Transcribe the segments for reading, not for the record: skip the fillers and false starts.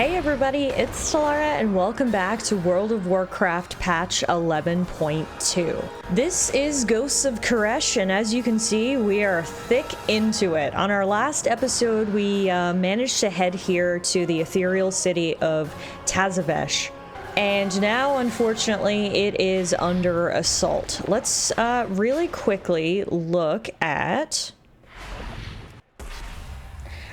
Hey everybody, it's Talara and welcome back to World of Warcraft patch 11.2. This is Ghosts of Karesh, and as you can see, we are thick into it. On our last episode, we managed to head here to the ethereal city of Tazavesh. And now, unfortunately, it is under assault. Let's really quickly look at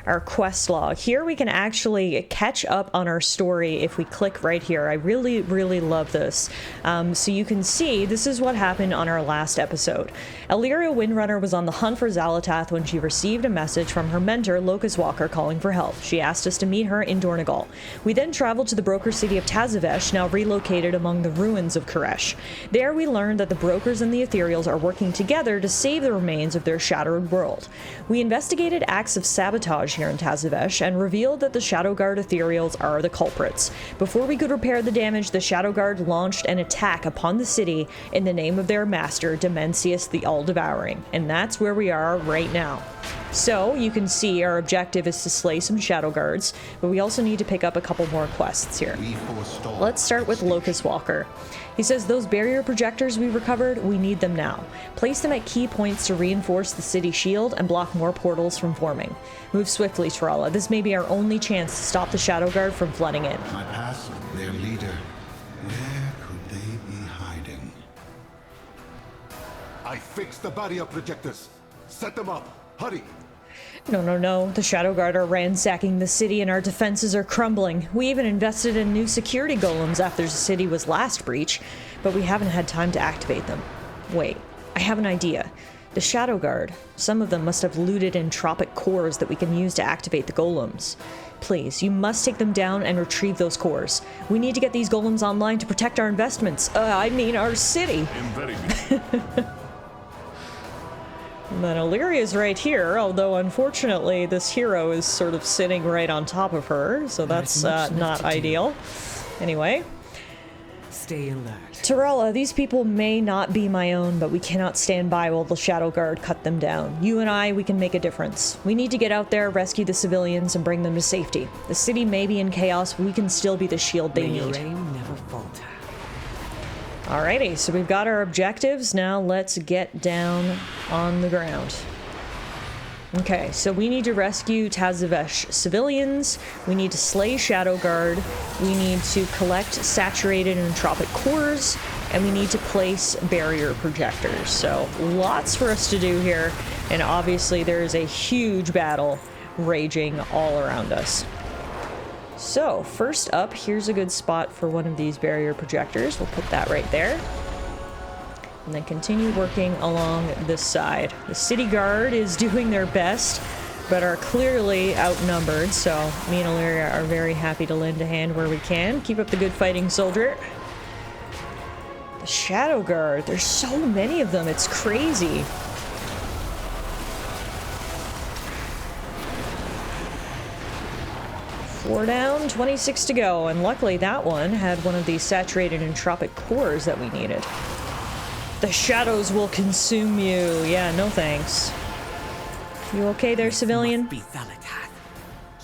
our quest log. Here we can actually catch up on our story if we click right here. I really love this. So you can see this is what happened on our last episode. Illyria Windrunner was on the hunt for Xal'atath when she received a message from her mentor, Locust Walker, calling for help. She asked us to meet her in Dornegal. We then traveled to the broker city of Tazavesh, now relocated among the ruins of Karesh. There we learned that the brokers and the ethereals are working together to save the remains of their shattered world. We investigated acts of sabotage here in Tazavesh and revealed that the Shadowguard ethereals are the culprits. Before we could repair the damage, the Shadowguard launched an attack upon the city in the name of their master, Dimensius the All-Devouring, and that's where we are right now. So you can see our objective is to slay some Shadowguards, but we also need to pick up a couple more quests here. Let's start with Locust Walker. He says, those barrier projectors we recovered, we need them now. Place them at key points to reinforce the city shield and block more portals from forming. Move swiftly, Tarala. This may be our only chance to stop the Shadowguard from flooding in. My past, their leader. Where could they be hiding? I fixed the barrier projectors. Set them up. Hurry. No. The Shadowguard are ransacking the city and our defenses are crumbling. We even invested in new security golems after the city was last breached, but we haven't had time to activate them. Wait, I have an idea. The Shadowguard, some of them must have looted entropic cores that we can use to activate the golems. Please, you must take them down and retrieve those cores. We need to get these golems online to protect our investments. I mean our city. And then Illyria's right here, although unfortunately this hero is sort of sitting right on top of her, so that's not ideal. Anyway. Stay alert. Tarala, these people may not be my own, but we cannot stand by while the Shadowguard cut them down. You and I, we can make a difference. We need to get out there, rescue the civilians, and bring them to safety. The city may be in chaos, but we can still be the shield they need. May your aim never falter. Alrighty, so we've got our objectives. Now let's get down on the ground. Okay, so we need to rescue Tazavesh civilians, we need to slay Shadowguard, we need to collect saturated entropic cores, and we need to place barrier projectors. So lots for us to do here, and obviously there is a huge battle raging all around us. So, first up, here's a good spot for one of these barrier projectors. We'll put that right there. And then continue working along this side. The city guard is doing their best, but are clearly outnumbered, so me and Illyria are very happy to lend a hand where we can. Keep up the good fighting, soldier. The Shadow Guard, there's so many of them, it's crazy. Four down, 26 to go, and luckily that one had one of these saturated entropic cores that we needed. The shadows will consume you. Yeah, no thanks. You okay there, civilian? Must be Xal'atath.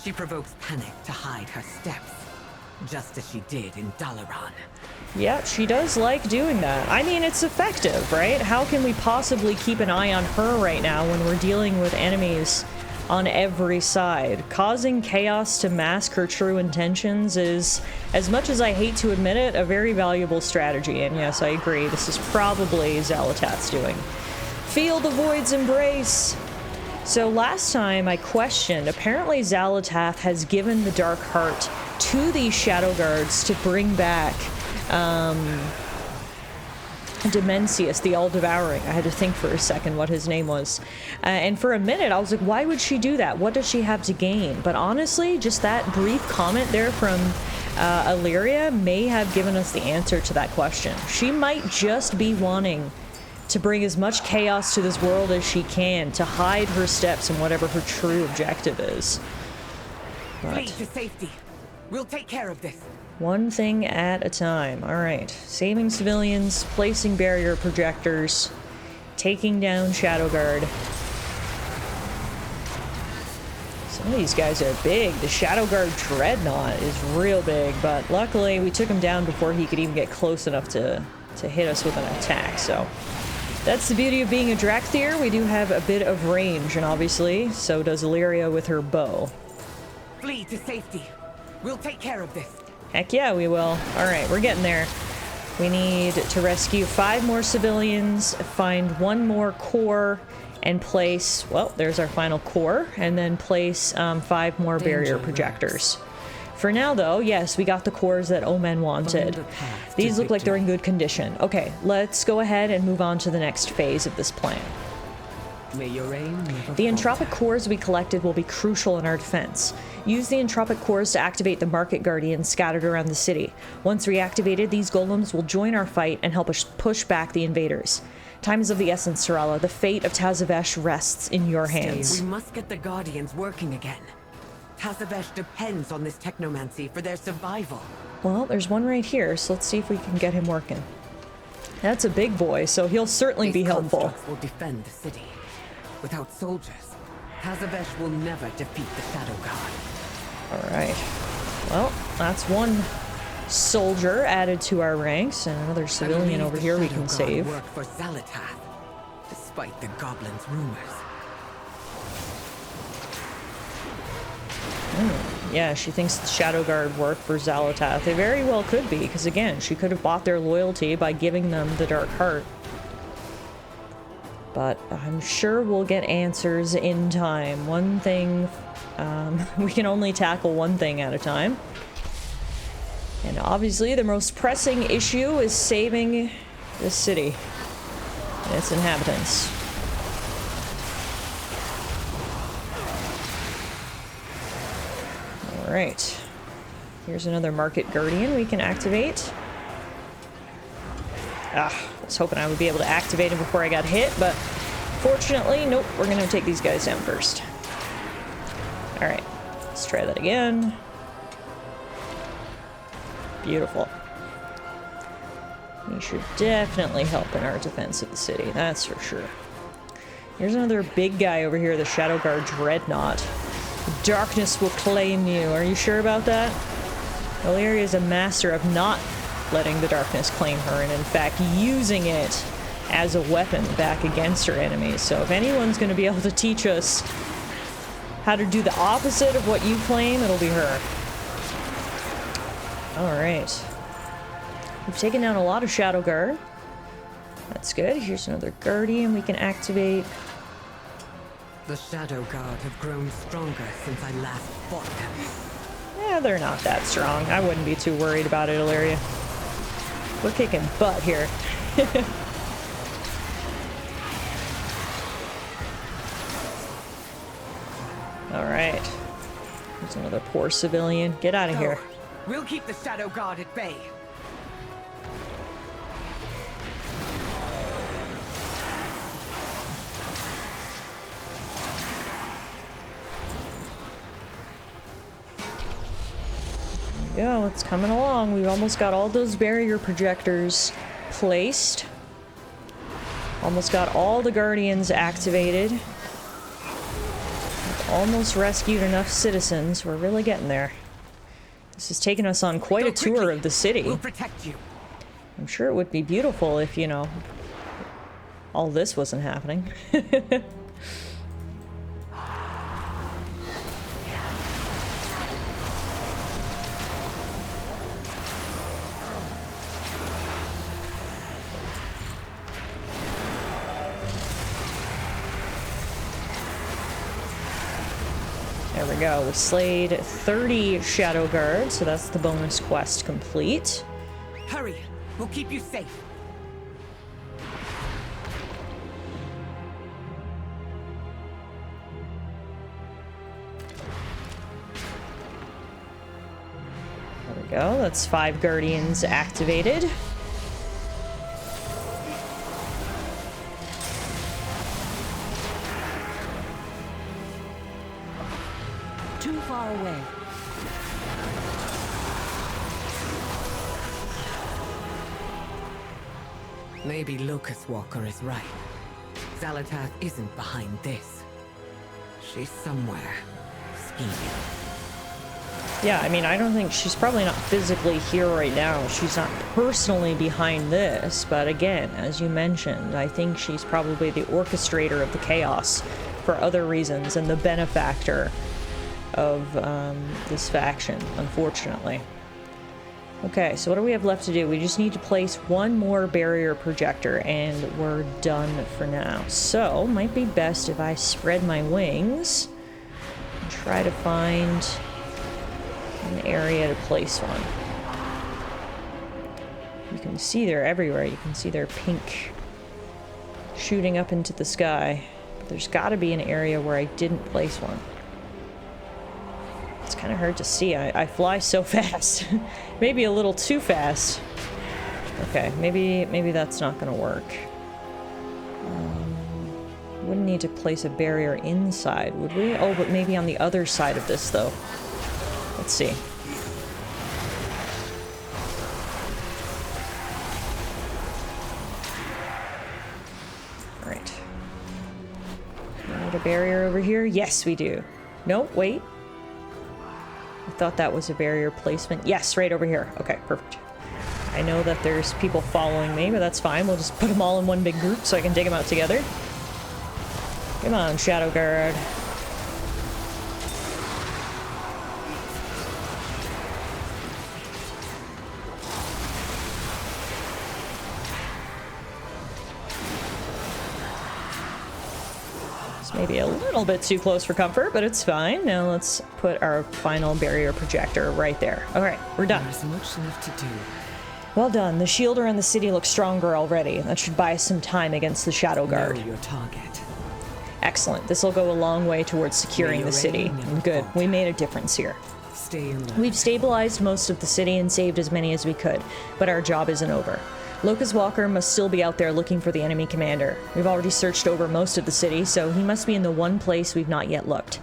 She provokes panic to hide her steps, just as she did in Dalaran. Yeah, she does like doing that. I mean, it's effective, right? How can we possibly keep an eye on her right now when we're dealing with enemies on every side? Causing chaos to mask her true intentions is, as much as I hate to admit it, a very valuable strategy. And yes, I agree, this is probably Xal'atath's doing. Feel the void's embrace! So last time I questioned, apparently Xal'atath has given the Dark Heart to these Shadowguards to bring back Dimensius, the All-Devouring. I had to think for a second what his name was. And for a minute, I was like, why would she do that? What does she have to gain? But honestly, just that brief comment there from Illyria may have given us the answer to that question. She might just be wanting to bring as much chaos to this world as she can, to hide her steps and whatever her true objective is. Flee to safety. We'll take care of this. One thing at a time. Alright. Saving civilians, placing barrier projectors, taking down Shadowguard. So These guys are big. The Shadow Guard Dreadnought is real big, but luckily we took him down before he could even get close enough to hit us with an attack, so... That's the beauty of being a Drakthir. We do have a bit of range, and obviously, so does Illyria with her bow. Flee to safety. We'll take care of this. Heck yeah, we will. Alright, we're getting there. We need to rescue 5 more civilians, find 1 more core, and place, well, there's our final core, and then place 5 more barrier projectors. For now, though, yes, we got the cores that Omen wanted. These look like they're in good condition. Okay, let's go ahead and move on to the next phase of this plan. May your aim never The entropic falter. cores we collected will be crucial in our defense. Use the entropic cores to activate the market guardians scattered around the city. Once reactivated, these golems will join our fight and help us push back the invaders. Time is of the essence, Sarala. The fate of Tazavesh rests in your hands. We must get the Guardians working again. Tazavesh depends on this technomancy for their survival. Well, there's one right here, so let's see if we can get him working. That's a big boy, so he'll certainly be These helpful. constructs will defend the city. Without soldiers, Tazavesh will never defeat the Shadow Guard. Alright. Well, that's one soldier added to our ranks, and another civilian over here we can save. Work for Xalatath, despite the goblins' rumors. Yeah, she thinks the Shadow Guard work for Xalatath. They very well could be, because again, she could have bought their loyalty by giving them the Dark Heart. But I'm sure we'll get answers in time. One thing, we can only tackle one thing at a time. And obviously the most pressing issue is saving the city and its inhabitants. Alright. Here's another Market Guardian we can activate. I was hoping I would be able to activate him before I got hit, but fortunately, nope, we're gonna take these guys down first. Alright, let's try that again. Beautiful. You should definitely help in our defense of the city, that's for sure. Here's another big guy over here, the Shadow Guard Dreadnought. Darkness will claim you. Are you sure about that? Illyria is a master of not letting the darkness claim her, and in fact using it as a weapon back against her enemies. So if anyone's going to be able to teach us how to do the opposite of what you claim, it'll be her. Alright. We've taken down a lot of Shadow Guard. That's good. Here's another Guardian we can activate. The Shadow Guard have grown stronger since I last fought them. Yeah, they're not that strong. I wouldn't be too worried about it, Illyria. We're kicking butt here. Alright. There's another poor civilian. Get out of here. We'll keep the Shadow Guard at bay. Go, it's coming along. We've almost got all those barrier projectors placed. Almost got all the Guardians activated. We've almost rescued enough citizens. We're really getting there. This has taken us on quite a tour of the city. We'll protect you. I'm sure it would be beautiful if, you know, all this wasn't happening. There we go. We slayed 30 Shadow Guards, so that's the bonus quest complete. Hurry, we'll keep you safe. There we go. That's 5 Guardians activated. Too far away. Maybe Locust Walker is right. Xalatath isn't behind this. She's somewhere, scheming. Yeah, I mean, I don't think she's probably not physically here right now. She's not personally behind this, but again, as you mentioned, I think she's probably the orchestrator of the chaos for other reasons and the benefactor of this faction, unfortunately. Okay, so what do we have left to do? We just need to place one more barrier projector and we're done for now. So, might be best if I spread my wings and try to find an area to place one. You can see they're everywhere. You can see they're pink shooting up into the sky. But there's got to be an area where I didn't place one. It's kind of hard to see. I fly so fast. Maybe a little too fast. Okay, maybe that's not going to work. Wouldn't need to place a barrier inside, would we? Oh, but maybe on the other side of this, though. Let's see. Alright. Need a barrier over here? Yes, we do. Nope, wait. I thought that was a barrier placement. Yes, right over here. Okay, perfect. I know that there's people following me, but that's fine. We'll just put them all in one big group so I can dig them out together. Come on, Shadow Guard. Maybe a little bit too close for comfort, but it's fine. Now let's put our final barrier projector right there. All right, we're done. There's much left to do. Well done. The shield around the city looks stronger already. That should buy us some time against the Shadow Guard. Know your target. Excellent. This will go a long way towards securing the city. Good. We made a difference here. Stay in line. We've stabilized most of the city and saved as many as we could, but our job isn't over. Locust Walker must still be out there looking for the enemy commander. We've already searched over most of the city, so he must be in the one place we've not yet looked.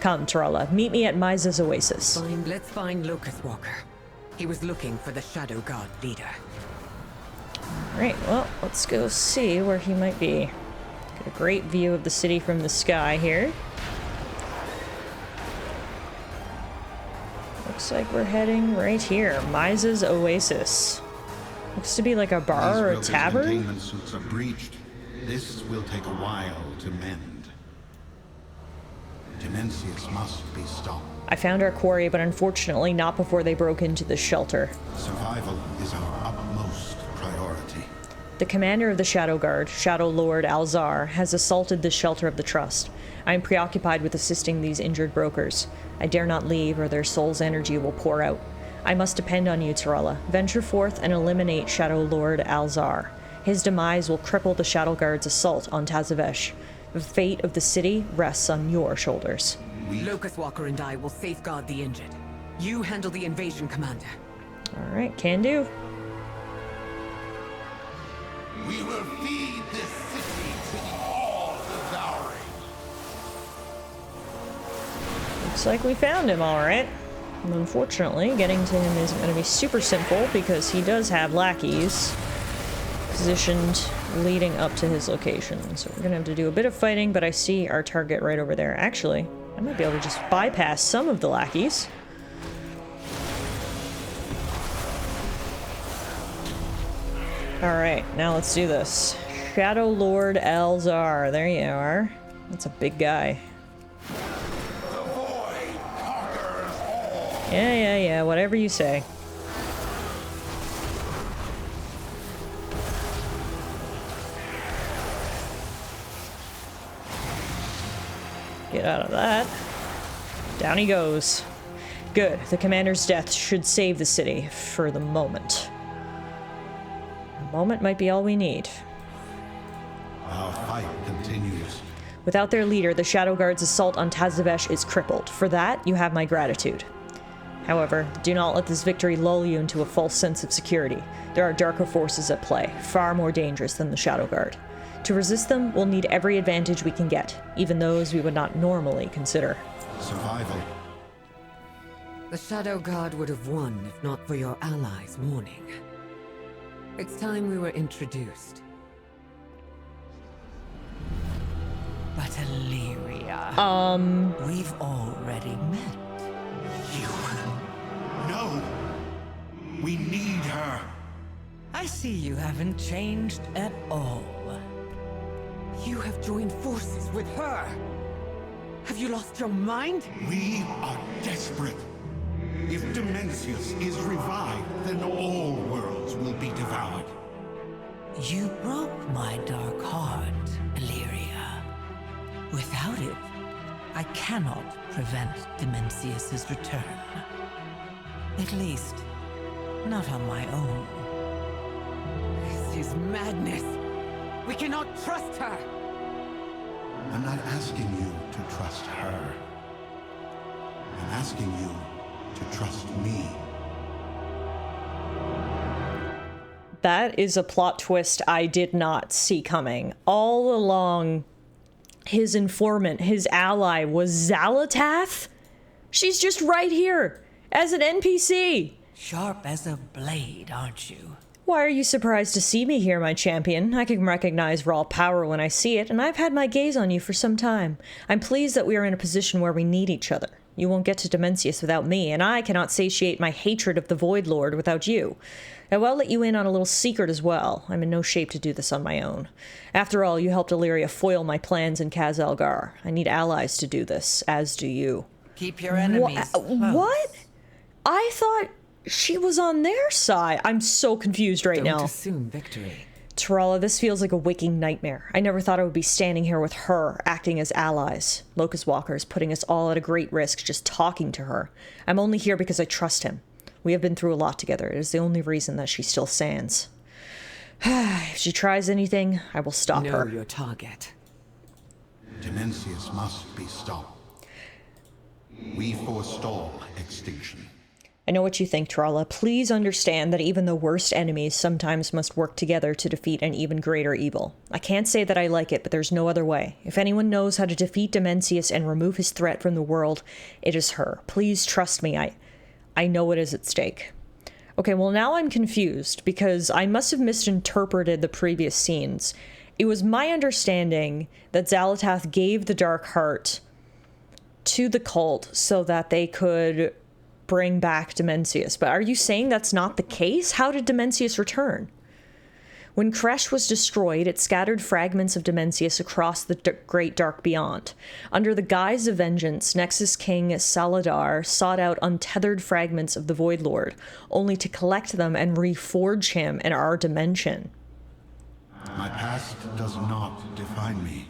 Come, Tarala, meet me at Myza's Oasis. Fine, let's find Locust Walker. He was looking for the Shadow God leader. Alright, well, let's go see where he might be. Get a great view of the city from the sky here. Looks like we're heading right here. Myza's Oasis. Looks to be like a bar or a tavern. These containment suits are breached. This will take a while to mend. Demencius must be stopped. I found our quarry, but unfortunately not before they broke into the shelter. Survival is our utmost priority. The commander of the Shadow Guard, Shadow Lord Alzar, has assaulted the shelter of the Trust. I am preoccupied with assisting these injured brokers. I dare not leave, or their soul's energy will pour out. I must depend on you, Tarala. Venture forth and eliminate Shadow Lord Alzar. His demise will cripple the Shadow Guard's assault on Tazavesh. The fate of the city rests on your shoulders. Locust Walker and I will safeguard the injured. You handle the invasion, Commander. Alright, can do. We will feed this city to all devouring. Looks like we found him, alright. Unfortunately, getting to him isn't going to be super simple because he does have lackeys positioned leading up to his location. So we're going to have to do a bit of fighting, but I see our target right over there. Actually, I might be able to just bypass some of the lackeys. Alright, now let's do this. Shadow Lord Alzar. There you are. That's a big guy. Yeah, whatever you say. Get out of that. Down he goes. Good. The commander's death should save the city for the moment. A moment might be all we need. Our fight continues. Without their leader, the Shadow Guard's assault on Tazavesh is crippled. For that, you have my gratitude. However, do not let this victory lull you into a false sense of security. There are darker forces at play, far more dangerous than the Shadow Guard. To resist them, we'll need every advantage we can get, even those we would not normally consider. Survival. The Shadow God would have won if not for your allies' warning. It's time we were introduced. But Illyria. Illyria. We've already met. You. No. We need her. I see you haven't changed at all. You have joined forces with her. Have you lost your mind? We are desperate. If Dimensius is revived, then all worlds will be devoured. You broke my dark heart, Illyria. Without it, I cannot prevent Dimensius's return. At least, not on my own. This is madness. We cannot trust her. I'm not asking you to trust her. I'm asking you to trust me. That is a plot twist I did not see coming. All along, his informant, his ally, was Xalatath? She's just right here, as an NPC. Sharp as a blade, aren't you? Why are you surprised to see me here, my champion? I can recognize raw power when I see it, and I've had my gaze on you for some time. I'm pleased that we are in a position where we need each other. You won't get to Dimensius without me, and I cannot satiate my hatred of the Void Lord without you. I will let you in on a little secret as well. I'm in no shape to do this on my own. After all, you helped Illyria foil my plans in Khaz-Algar. I need allies to do this, as do you. Keep your enemies close. What? I thought she was on their side. I'm so confused right now. Don't assume victory. Tarala, this feels like a waking nightmare. I never thought I would be standing here with her, acting as allies. Locust Walker is putting us all at a great risk just talking to her. I'm only here because I trust him. We have been through a lot together. It is the only reason that she still stands. If she tries anything, I will stop her. Know your target. Dimensius must be stopped. We forestall extinction. I know what you think, Tarala. Please understand that even the worst enemies sometimes must work together to defeat an even greater evil. I can't say that I like it, but there's no other way. If anyone knows how to defeat Dimensius and remove his threat from the world, it is her. Please trust me. I know what is at stake. Okay, well now I'm confused because I must have misinterpreted the previous scenes. It was my understanding that Xalatath gave the Dark Heart to the cult so that they could bring back Dimensius. But are you saying that's not the case? How did Dimensius return? When Karesh was destroyed, it scattered fragments of Dimensius across the great dark beyond. Under the guise of vengeance, Nexus King Saladar sought out untethered fragments of the Void Lord, only to collect them and reforge him in our dimension. My past does not define me.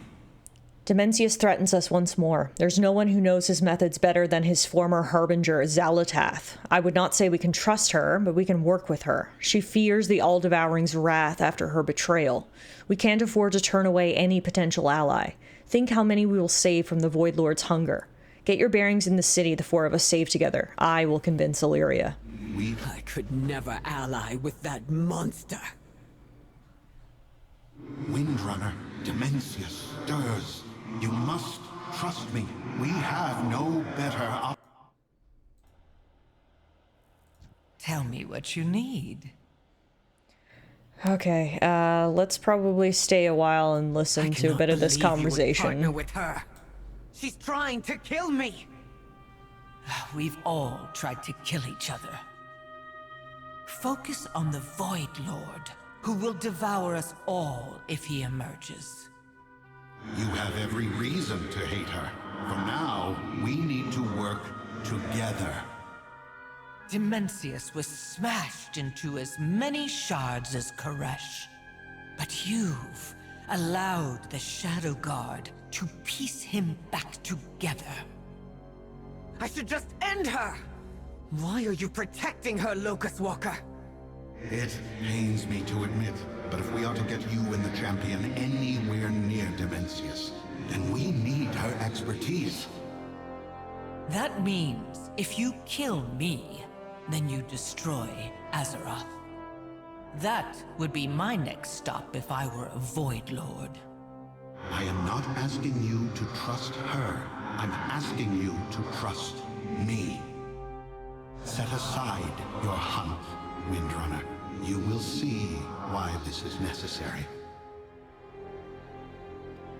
Dimensius threatens us once more. There's no one who knows his methods better than his former harbinger, Xalatath. I would not say we can trust her, but we can work with her. She fears the All-Devouring's wrath after her betrayal. We can't afford to turn away any potential ally. Think how many we will save from the Void Lord's hunger. Get your bearings in the city, the four of us save together. I will convince Illyria. I could never ally with that monster. Windrunner, Dimensius stirs. You must trust me. We have no better Tell me what you need. Okay, let's probably stay a while and listen to a bit of this conversation. Partner with her. She's trying to kill me. We've all tried to kill each other. Focus on the Void Lord, who will devour us all if he emerges. You have every reason to hate her. From now, we need to work together. Dimensius was smashed into as many shards as Karesh. But you've allowed the Shadow Guard to piece him back together. I should just end her! Why are you protecting her, Locust Walker? It pains me to admit, but if we are to get you and the champion anywhere near Dimensius, then we need her expertise. That means if you kill me, then you destroy Azeroth. That would be my next stop if I were a Void Lord. I am not asking you to trust her. I'm asking you to trust me. Set aside your hunt, Windrunner. You will see why this is necessary.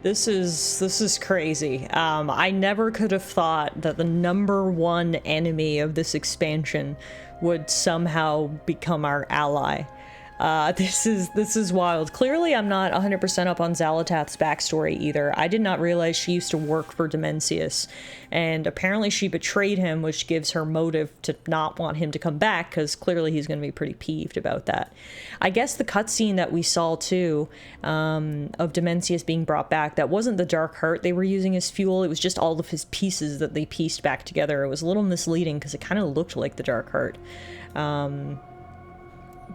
This is crazy. I never could have thought that the #1 enemy of this expansion would somehow become our ally. This is wild. Clearly, I'm not 100% up on Xalatath's backstory either. I did not realize she used to work for Dimensius, and apparently she betrayed him, which gives her motive to not want him to come back, because clearly he's going to be pretty peeved about that. I guess the cutscene that we saw, too, of Dimensius being brought back, that wasn't the Dark Heart they were using as fuel, it was just all of his pieces that they pieced back together. It was a little misleading, because it kind of looked like the Dark Heart.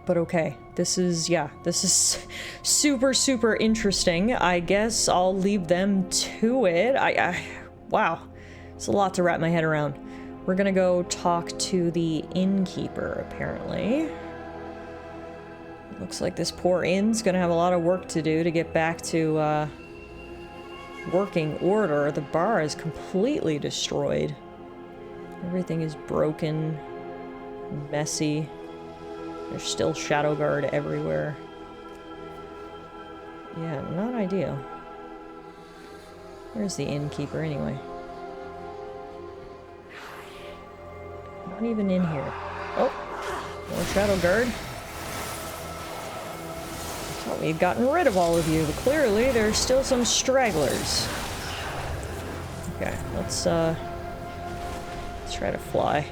But okay, this is super, super interesting. I guess I'll leave them to it. Wow, it's a lot to wrap my head around. We're gonna go talk to the innkeeper, apparently. Looks like this poor inn's gonna have a lot of work to do to get back to, working order. The bar is completely destroyed. Everything is broken, messy. There's still Shadow Guard everywhere. Yeah, not ideal. Where's the innkeeper anyway? Not even in here. Oh, more Shadow Guard. I thought we'd gotten rid of all of you, but clearly there's still some stragglers. Okay, let's try to fly.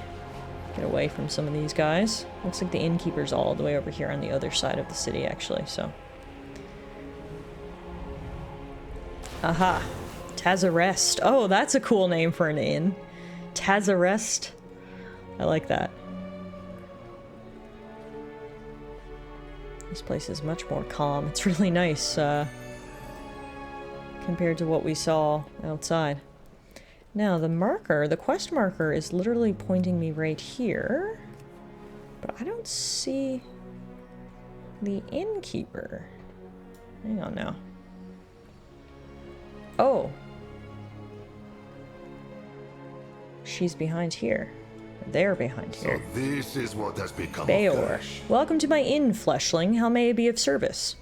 Get away from some of these guys. Looks like the innkeeper's all the way over here on the other side of the city, actually, so. Aha. Tazarest. Oh, that's a cool name for an inn. Tazarest. I like that. This place is much more calm. It's really nice, compared to what we saw outside. Now, the quest marker is literally pointing me right here, but I don't see the innkeeper. Hang on now. Oh. She's behind here. They're behind here. So this is what has become Bayor. of Karesh. Welcome to my inn, fleshling. How may I be of service?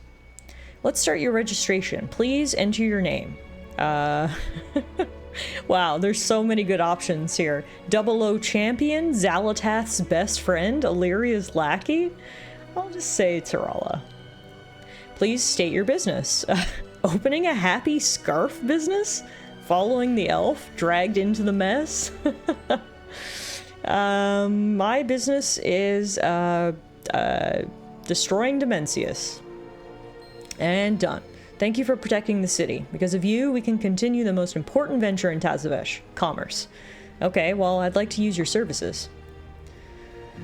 Let's start your registration. Please enter your name. Wow, there's so many good options here. 00 Champion, Xalatath's best friend, Illyria's lackey. I'll just say Tirala. Please state your business. Opening a happy scarf business? Following the elf, dragged into the mess? My business is, destroying Dimensius. And done. Thank you for protecting the city. Because of you, we can continue the most important venture in Tazavesh, commerce. Okay, well, I'd like to use your services.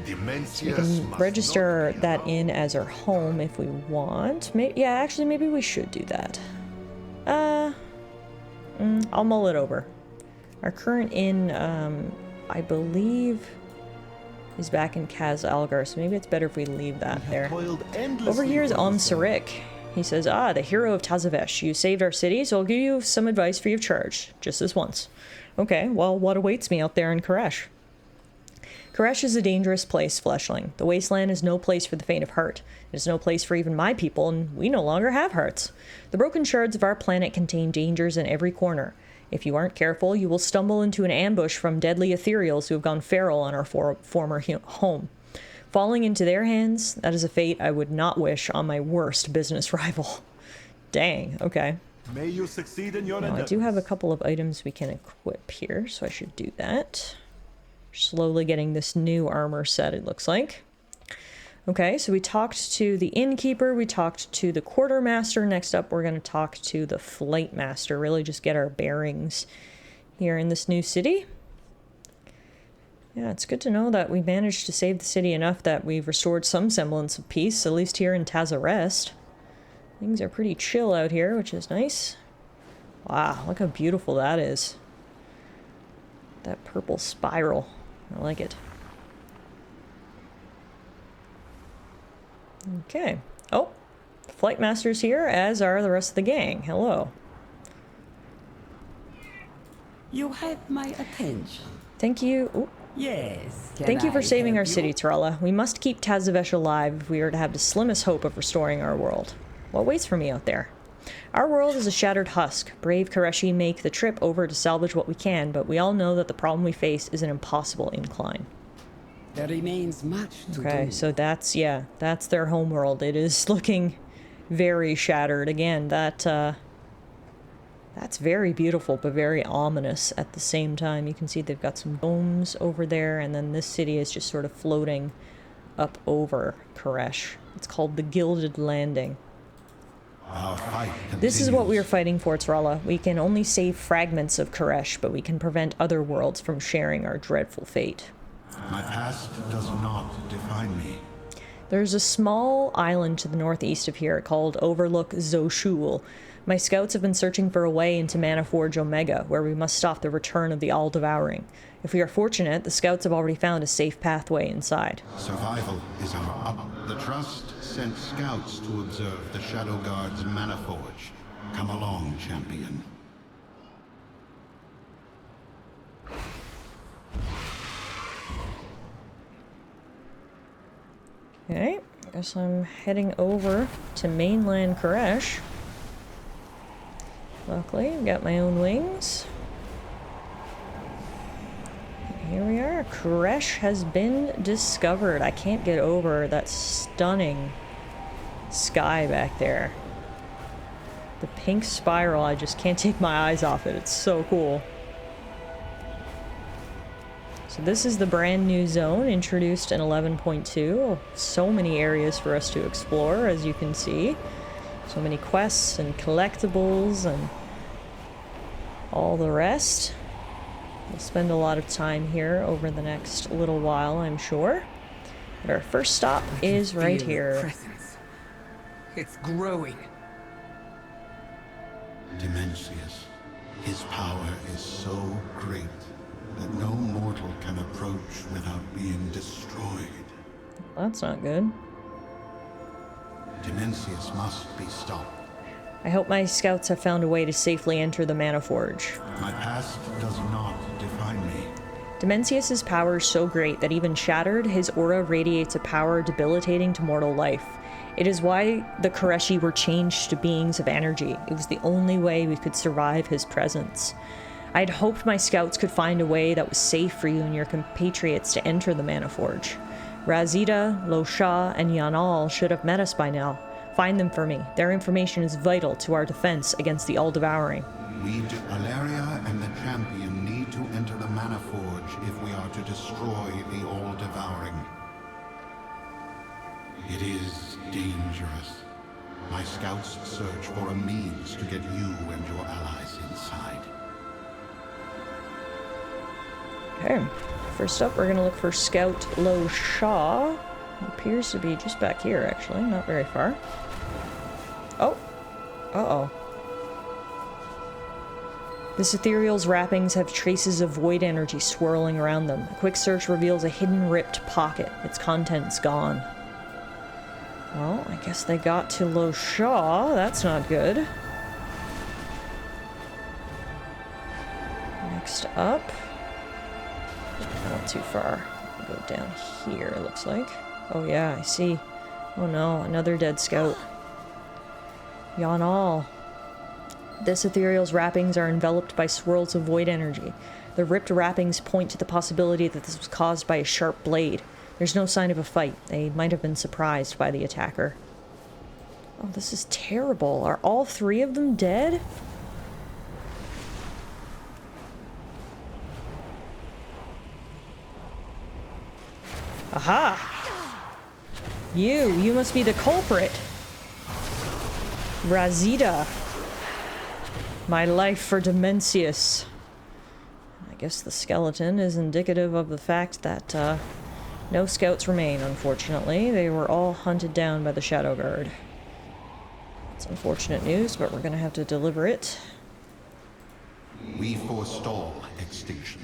We can register that inn as our home if we want. Yeah, actually, maybe we should do that. I'll mull it over. Our current inn, I believe, is back in Kaz Algar, so maybe it's better if we leave that there. Over here is Sarik. He says, the hero of Tazavesh. You saved our city, so I'll give you some advice free of charge. Just this once. Okay, well, what awaits me out there in Karesh? Karesh is a dangerous place, fleshling. The wasteland is no place for the faint of heart. It is no place for even my people, and we no longer have hearts. The broken shards of our planet contain dangers in every corner. If you aren't careful, you will stumble into an ambush from deadly ethereals who have gone feral on our former home. Falling into their hands, that is a fate I would not wish on my worst business rival. Dang, okay. May you succeed in your now, I do have a couple of items we can equip here, so I should do that. Slowly getting this new armor set, it looks like. Okay, so we talked to the innkeeper, we talked to the quartermaster. Next up, we're going to talk to the flight master, really just get our bearings here in this new city. Yeah, it's good to know that we managed to save the city enough that we've restored some semblance of peace, at least here in Tazarest. Things are pretty chill out here, which is nice. Wow, look how beautiful that is. That purple spiral. I like it. Okay. Oh, the flight master's here, as are the rest of the gang. Hello. You have my attention. Thank you. Ooh. Yes. Thank you for saving our city, Tirala. We must keep Tazavesh alive if we are to have the slimmest hope of restoring our world. What waits for me out there? Our world is a shattered husk. Brave Kareshi make the trip over to salvage what we can, but we all know that the problem we face is an impossible incline. There remains much to Okay, do. so that's, yeah, that's their homeworld. It is looking very shattered. Again, that's very beautiful, but very ominous at the same time. You can see they've got some domes over there, and then this city is just sort of floating up over Karesh. It's called the Gilded Landing. Our fight This is what we are continues. fighting for, Tralla. We can only save fragments of Karesh, but we can prevent other worlds from sharing our dreadful fate. My past does not define me. There's a small island to the northeast of here called Overlook Zoshul. My scouts have been searching for a way into Manaforge Omega, where we must stop the return of the All-Devouring. If we are fortunate, the scouts have already found a safe pathway inside. Survival is our up. The Trust sent scouts to observe the Shadow Guard's Manaforge. Come along, champion. Okay, guess I'm heading over to mainland Karesh. Luckily, I've got my own wings. Here we are. Karesh has been discovered. I can't get over that stunning sky back there. The pink spiral, I just can't take my eyes off it. It's so cool. So this is the brand new zone introduced in 11.2. So many areas for us to explore, as you can see. So many quests and collectibles and all the rest. We'll spend a lot of time here over the next little while, I'm sure. But our first stop is right Feel the here. presence. It's growing. Dimensius. His power is so great that no mortal can approach without being destroyed. That's not good. Dimensius must be stopped. I hope my scouts have found a way to safely enter the Manaforge. My past does not define me. Dimensius's power is so great that even shattered, his aura radiates a power debilitating to mortal life. It is why the Kareshi were changed to beings of energy. It was the only way we could survive his presence. I had hoped my scouts could find a way that was safe for you and your compatriots to enter the Manaforge. Razida, Losha, and Yanal should have met us by now. Find them for me. Their information is vital to our defense against the All-Devouring. Valeria and the champion need to enter the Manaforge if we are to destroy the All-Devouring. It is dangerous. My scouts search for a means to get you and your allies inside. Okay, first up we're gonna look for Scout Lo Sha. Appears to be just back here, actually, not very far. Oh, uh-oh. This ethereal's wrappings have traces of void energy swirling around them. A quick search reveals a hidden ripped pocket. Its contents gone. Well, I guess they got to Lo Sha. That's not good. Next up. Not too far. Go down here, it looks like. Oh yeah, I see. Oh no, another dead scout. Yanal. This ethereal's wrappings are enveloped by swirls of void energy. The ripped wrappings point to the possibility that this was caused by a sharp blade. There's no sign of a fight. They might have been surprised by the attacker. Oh, this is terrible. Are all three of them dead? Aha! You must be the culprit. Razida. My life for Dimensius. I guess the skeleton is indicative of the fact that no scouts remain, unfortunately. They were all hunted down by the Shadow Guard. It's unfortunate news, but we're gonna have to deliver it. We forestall extinction.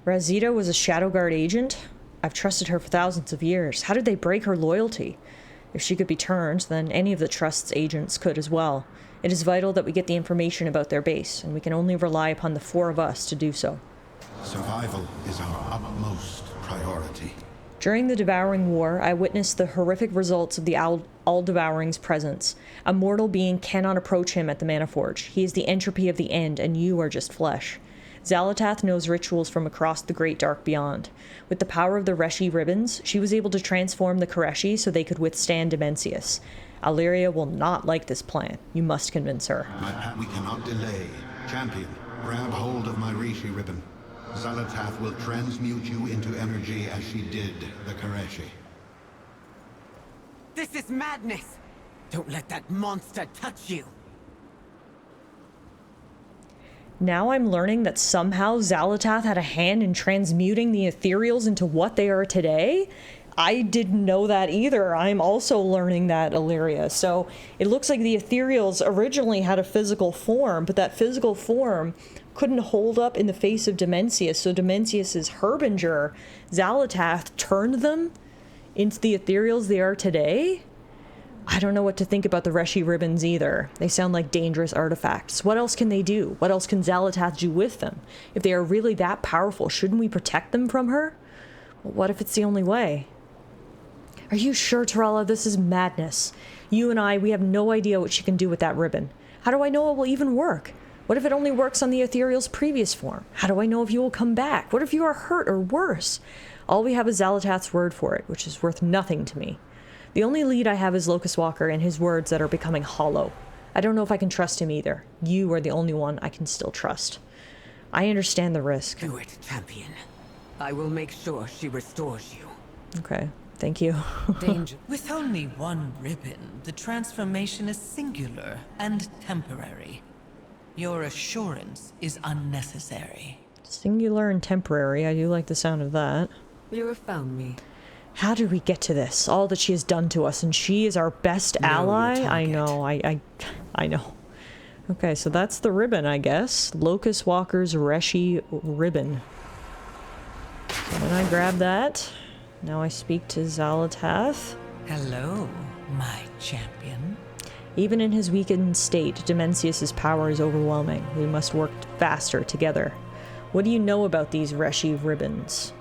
Razida was a Shadow Guard agent? I've trusted her for thousands of years. How did they break her loyalty? If she could be turned, then any of the Trust's agents could as well. It is vital that we get the information about their base, and we can only rely upon the four of us to do so. Survival is our utmost priority. During the Devouring War, I witnessed the horrific results of the All-Devouring's presence. A mortal being cannot approach him at the Mana Forge. He is the entropy of the end, and you are just flesh. Xal'atath knows rituals from across the great dark beyond. With the power of the Reshi ribbons, she was able to transform the Kareshi so they could withstand Dimensius. Illyria will not like this plan. You must convince her. We cannot delay. Champion, grab hold of my Rishi ribbon. Xal'atath will transmute you into energy as she did the Kareshi. This is madness! Don't let that monster touch you! Now I'm learning that somehow Xal'atath had a hand in transmuting the ethereals into what they are today. I didn't know that either. I'm also learning that, Illyria. So it looks like the ethereals originally had a physical form, but that physical form couldn't hold up in the face of Dimensius. So Dimensius's Herbinger, Xal'atath, turned them into the ethereals they are today. I don't know what to think about the Reshi ribbons either. They sound like dangerous artifacts. What else can they do? What else can Xal'atath do with them? If they are really that powerful, shouldn't we protect them from her? Well, what if it's the only way? Are you sure, Tarala? This is madness. You and I, we have no idea what she can do with that ribbon. How do I know it will even work? What if it only works on the ethereal's previous form? How do I know if you will come back? What if you are hurt or worse? All we have is Xal'atath's word for it, which is worth nothing to me. The only lead I have is Locust Walker and his words that are becoming hollow. I don't know if I can trust him either. You are the only one I can still trust. I understand the risk. Do it, champion. I will make sure she restores you. Okay, thank you. Danger. With only one ribbon, the transformation is singular and temporary. Your assurance is unnecessary. Singular and temporary. I do like the sound of that. You have found me. How did we get to this? All that she has done to us, and she is our best ally? I know, I know. Okay, so that's the ribbon, I guess. Locust Walker's Reshi ribbon. So then I grab that. Now I speak to Xal'atath. Hello, my champion. Even in his weakened state, Dimensius's power is overwhelming. We must work faster together. What do you know about these Reshi ribbons?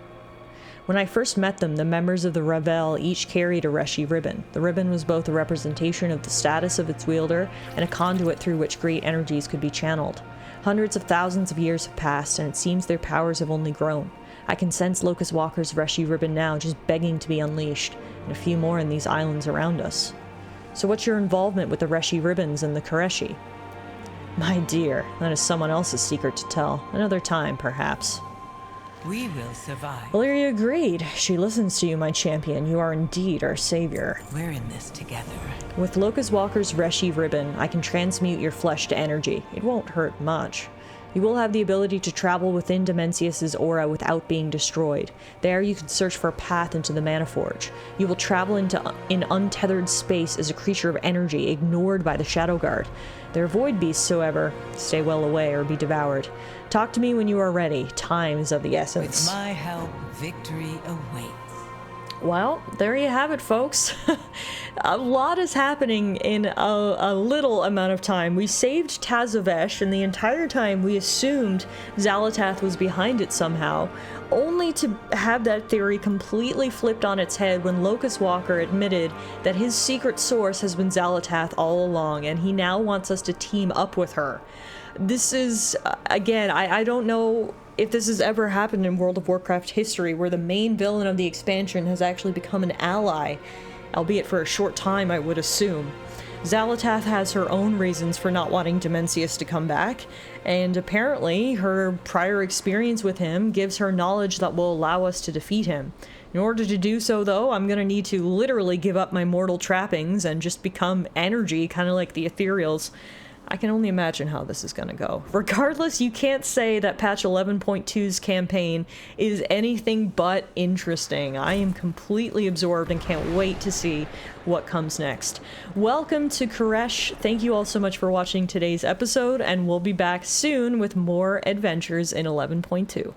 When I first met them, the members of the Revel each carried a Reshi ribbon. The ribbon was both a representation of the status of its wielder and a conduit through which great energies could be channeled. Hundreds of thousands of years have passed, and it seems their powers have only grown. I can sense Locust Walker's Reshi ribbon now, just begging to be unleashed, and a few more in these islands around us. So what's your involvement with the Reshi ribbons and the Kareshi? My dear, that is someone else's secret to tell. Another time, perhaps. We will survive. Illyria agreed. She listens to you, my champion. You are indeed our savior. We're in this together. With Locust Walker's Reshi ribbon, I can transmute your flesh to energy. It won't hurt much. You will have the ability to travel within Dimensius's aura without being destroyed. There you can search for a path into the Mana Forge. You will travel in untethered space as a creature of energy, ignored by the Shadow Guard. Their void beasts, however, stay well away or be devoured. Talk to me when you are ready. Time is of the essence. With my help, victory awaits. Well, there you have it, folks. A lot is happening in a little amount of time. We saved Tazavesh, and the entire time we assumed Xal'atath was behind it somehow, only to have that theory completely flipped on its head when Locust Walker admitted that his secret source has been Xal'atath all along, and he now wants us to team up with her. This is, again, I don't know if this has ever happened in World of Warcraft history, where the main villain of the expansion has actually become an ally, albeit for a short time, I would assume. Xal'atath has her own reasons for not wanting Dimensius to come back, and apparently her prior experience with him gives her knowledge that will allow us to defeat him. In order to do so, though, I'm gonna need to literally give up my mortal trappings and just become energy, kind of like the ethereals. I can only imagine how this is going to go. Regardless, you can't say that patch 11.2's campaign is anything but interesting. I am completely absorbed and can't wait to see what comes next. Welcome to Karesh. Thank you all so much for watching today's episode, and we'll be back soon with more adventures in 11.2.